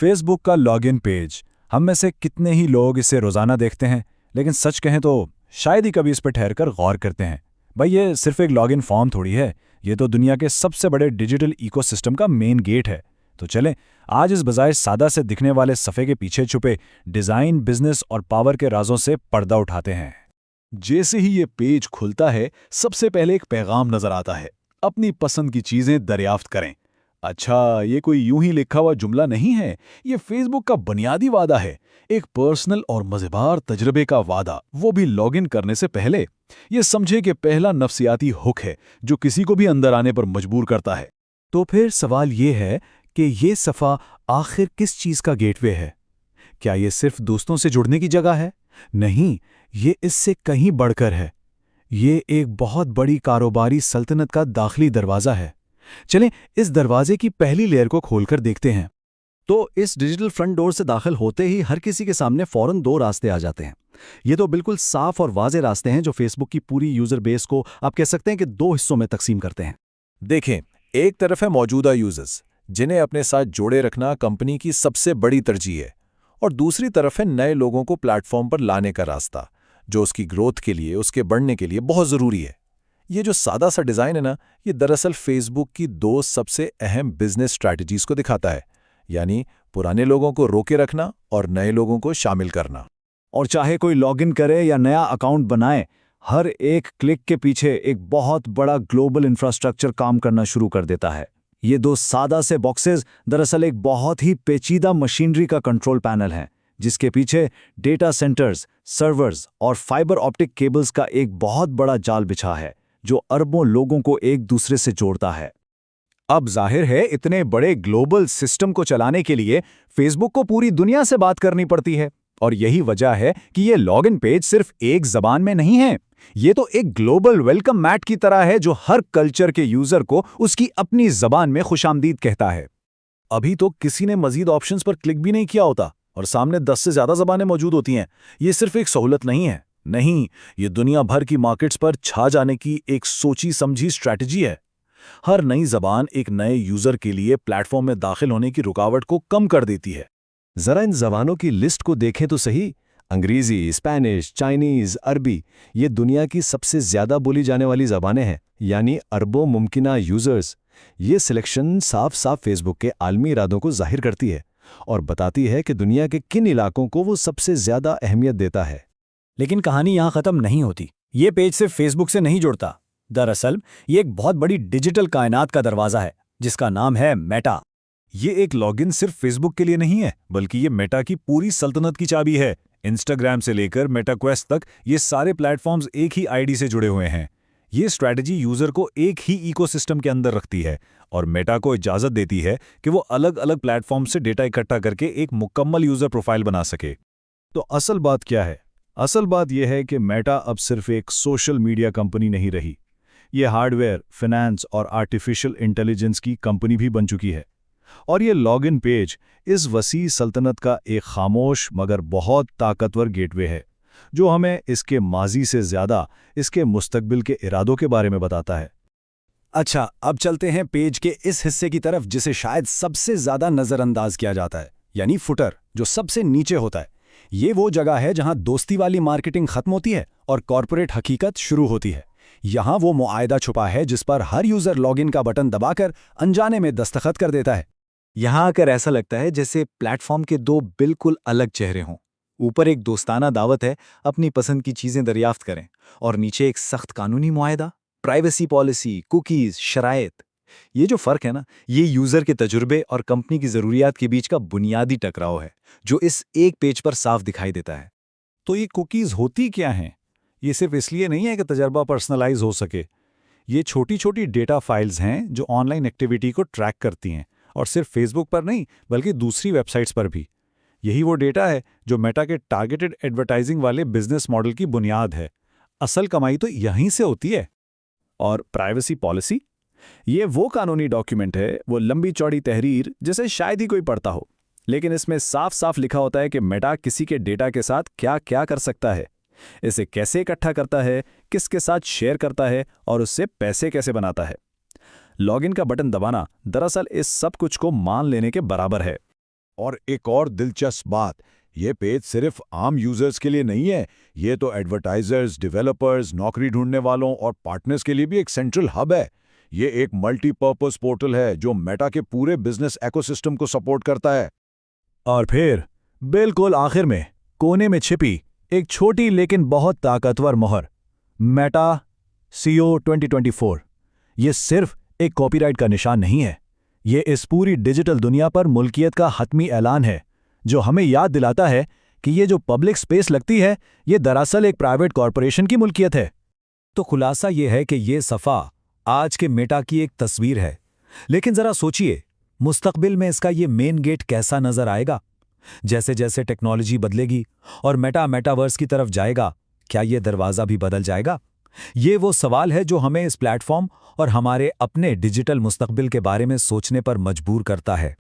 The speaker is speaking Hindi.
फेसबुक का लॉगिन पेज। हम में से कितने ही लोग इसे रोज़ाना देखते हैं, लेकिन सच कहें तो शायद ही कभी इस पर ठहरकर गौर करते हैं। भाई, ये सिर्फ एक लॉगिन फॉर्म थोड़ी है, ये तो दुनिया के सबसे बड़े डिजिटल इकोसिस्टम का मेन गेट है। तो चलें, आज इस बजाय सादा से दिखने वाले सफ़े के पीछे छुपे डिज़ाइन, बिजनेस और पावर के राजों से पर्दा उठाते हैं। जैसे ही ये पेज खुलता है, सबसे पहले एक पैगाम नजर आता है, अपनी पसंद की चीजें दरियाफ्त करें। अच्छा, ये कोई यूं ही लिखा हुआ जुमला नहीं है, ये फेसबुक का बुनियादी वादा है, एक पर्सनल और मजेदार तजुर्बे का वादा, वो भी लॉगिन करने से पहले। ये समझे कि पहला नफ्सियाती हुक है जो किसी को भी अंदर आने पर मजबूर करता है। तो फिर सवाल ये है कि ये सफ़ा आखिर किस चीज़ का गेटवे है? क्या ये सिर्फ दोस्तों से जुड़ने की जगह है? नहीं, ये इससे कहीं बढ़कर है। ये एक बहुत बड़ी कारोबारी सल्तनत का दाखिली दरवाज़ा है। चलें, इस दरवाजे की पहली लेयर को खोलकर देखते हैं। तो इस डिजिटल फ्रंट डोर से दाखिल होते ही हर किसी के सामने फौरन दो रास्ते आ जाते हैं। ये तो बिल्कुल साफ और वाज़ेह रास्ते हैं जो फेसबुक की पूरी यूज़र बेस को आप कह सकते हैं कि दो हिस्सों में तकसीम करते हैं। देखें, एक तरफ है मौजूदा यूजर्स, जिन्हें अपने साथ जोड़े रखना कंपनी की सबसे बड़ी तरजीह है, और दूसरी तरफ है नए लोगों को प्लेटफॉर्म पर लाने का रास्ता, जो उसकी ग्रोथ के लिए, उसके बढ़ने के लिए बहुत ज़रूरी है। ये जो सादा सा डिज़ाइन है ना, ये दरअसल फेसबुक की दो सबसे अहम बिजनेस स्ट्रैटेजीज को दिखाता है, यानी पुराने लोगों को रोके रखना और नए लोगों को शामिल करना। और चाहे कोई लॉगिन करे या नया अकाउंट बनाए, हर एक क्लिक के पीछे एक बहुत बड़ा ग्लोबल इंफ्रास्ट्रक्चर काम करना शुरू कर देता है। ये दो सादा से बॉक्सेस दरअसल एक बहुत ही पेचीदा मशीनरी का कंट्रोल पैनल है, जिसके पीछे डेटा सेंटर्स, सर्वर्स और फाइबर ऑप्टिक केबल्स का एक बहुत बड़ा जाल बिछा है, जो अरबों लोगों को एक दूसरे से जोड़ता है। अब जाहिर है, इतने बड़े ग्लोबल सिस्टम को चलाने के लिए फेसबुक को पूरी दुनिया से बात करनी पड़ती है, और यही वजह है कि ये लॉगिन पेज सिर्फ एक जबान में नहीं है। ये तो एक ग्लोबल वेलकम मैट की तरह है जो हर कल्चर के यूजर को उसकी अपनी जबान में खुशामदीद कहता है। अभी तो किसी ने मजीद ऑप्शंस पर क्लिक भी नहीं किया होता और सामने 10 से ज़्यादा ज़बानें मौजूद होती हैं। ये सिर्फ एक सहूलत नहीं है, नहीं, ये दुनिया भर की मार्केट्स पर छा जाने की एक सोची समझी स्ट्रैटेजी है। हर नई ज़बान एक नए यूज़र के लिए प्लेटफॉर्म में दाखिल होने की रुकावट को कम कर देती है। जरा इन जबानों की लिस्ट को देखें तो सही। अंग्रेजी, स्पेनिश, चाइनीज, अरबी, ये दुनिया की सबसे ज्यादा बोली जाने वाली जबानें हैं, यानी अरबों मुमकिना यूजर्स। ये सिलेक्शन साफ साफ फेसबुक के आलमी इरादों को जाहिर करती है और बताती है कि दुनिया के किन इलाकों को वो सबसे ज्यादा अहमियत देता है। लेकिन कहानी यहाँ ख़त्म नहीं होती। ये पेज सिर्फ फेसबुक से नहीं जुड़ता। दरअसल ये एक बहुत बड़ी डिजिटल कायनात का दरवाज़ा है, जिसका नाम है मेटा। ये एक लॉगिन सिर्फ फेसबुक के लिए नहीं है, बल्कि ये मेटा की पूरी सल्तनत की चाबी है। इंस्टाग्राम से लेकर मेटाक्वेस्ट तक ये सारे प्लेटफॉर्म्स एक ही आईडी से जुड़े हुए हैं। ये स्ट्रैटेजी यूजर को एक ही इकोसिस्टम के अंदर रखती है और मेटा को इजाजत देती है कि वो अलग अलग प्लेटफॉर्म से डेटा इकट्ठा करके एक मुकम्मल यूजर प्रोफाइल बना सके। तो असल बात क्या है? असल बात यह है कि मेटा अब सिर्फ एक सोशल मीडिया कंपनी नहीं रही, ये हार्डवेयर, फाइनेंस और आर्टिफिशियल इंटेलिजेंस की कंपनी भी बन चुकी है। और ये लॉगिन पेज इस वसी सल्तनत का एक खामोश मगर बहुत ताकतवर गेटवे है, जो हमें इसके माजी से ज़्यादा इसके मुस्तकबिल के इरादों के बारे में बताता है। अच्छा, अब चलते हैं पेज के इस हिस्से की तरफ जिसे शायद सबसे ज़्यादा नज़रअंदाज किया जाता है, यानी फुटर, जो सबसे नीचे होता है। ये वो जगह है जहां दोस्ती वाली मार्केटिंग खत्म होती है और कॉर्पोरेट हकीकत शुरू होती है। यहाँ वो मुआयदा छुपा है जिस पर हर यूज़र लॉगिन का बटन दबाकर अनजाने में दस्तखत कर देता है। यहाँ आकर ऐसा लगता है जैसे प्लेटफॉर्म के दो बिल्कुल अलग चेहरे हों। ऊपर एक दोस्ताना दावत है, अपनी पसंद की चीज़ें दरियाफ्त करें, और नीचे एक सख्त कानूनी मुआयदा, प्राइवेसी पॉलिसी, कुकीज़, शराइत। ये जो फ़र्क है ना, ये यूज़र के तजुर्बे और कंपनी की ज़रूरियात के बीच का बुनियादी टकराव है, जो इस एक पेज पर साफ दिखाई देता है। तो ये कुकीज़ होती क्या हैं? ये सिर्फ इसलिए नहीं है कि तजर्बा पर्सनलाइज हो सके। ये छोटी छोटी डेटा फाइल्स हैं जो ऑनलाइन एक्टिविटी को ट्रैक करती हैं, और सिर्फ फेसबुक पर नहीं बल्कि दूसरी वेबसाइट्स पर भी। यही वो डेटा है जो मेटा के टारगेटेड एडवर्टाइजिंग वाले बिजनेस मॉडल की बुनियाद है। असल कमाई तो यहीं से होती है। और प्राइवेसी पॉलिसी, ये वो कानूनी डॉक्यूमेंट है, वो लंबी चौड़ी तहरीर जिसे शायद ही कोई पढ़ता हो, लेकिन इसमें साफ साफ लिखा होता है कि मेटा किसी के डेटा के साथ क्या क्या कर सकता है, इसे कैसे इकट्ठा करता है, किसके साथ शेयर करता है और उससे पैसे कैसे बनाता है। लॉगिन का बटन दबाना दरअसल इस सब कुछ को मान लेने के बराबर है। और एक और दिलचस्प बात, ये पेज सिर्फ आम यूजर्स के लिए नहीं है, ये तो एडवर्टाइजर्स, डेवलपर्स, नौकरी ढूंढने वालों और पार्टनर्स के लिए भी एक सेंट्रल हब है। ये एक मल्टीपर्पज पोर्टल है जो मेटा के पूरे बिजनेस इकोसिस्टम को सपोर्ट करता है। और फिर बिल्कुल आखिर में कोने में छिपी एक छोटी लेकिन बहुत ताकतवर मोहर, मेटा CEO 2024। ये सिर्फ एक कॉपीराइट का निशान नहीं है, ये इस पूरी डिजिटल दुनिया पर मुल्कियत का हतमी ऐलान है, जो हमें याद दिलाता है कि ये जो पब्लिक स्पेस लगती है, ये दरअसल एक प्राइवेट कॉरपोरेशन की मुल्कियत है। तो खुलासा ये है कि ये सफ़ा आज के मेटा की एक तस्वीर है, लेकिन ज़रा सोचिए, मुस्तकबिल में इसका ये मेन गेट कैसा नज़र आएगा? जैसे जैसे टेक्नोलॉजी बदलेगी और मेटा मेटावर्स की तरफ जाएगा, क्या ये दरवाज़ा भी बदल जाएगा? ये वो सवाल है जो हमें इस प्लेटफॉर्म और हमारे अपने डिजिटल मुस्तकबिल के बारे में सोचने पर मजबूर करता है।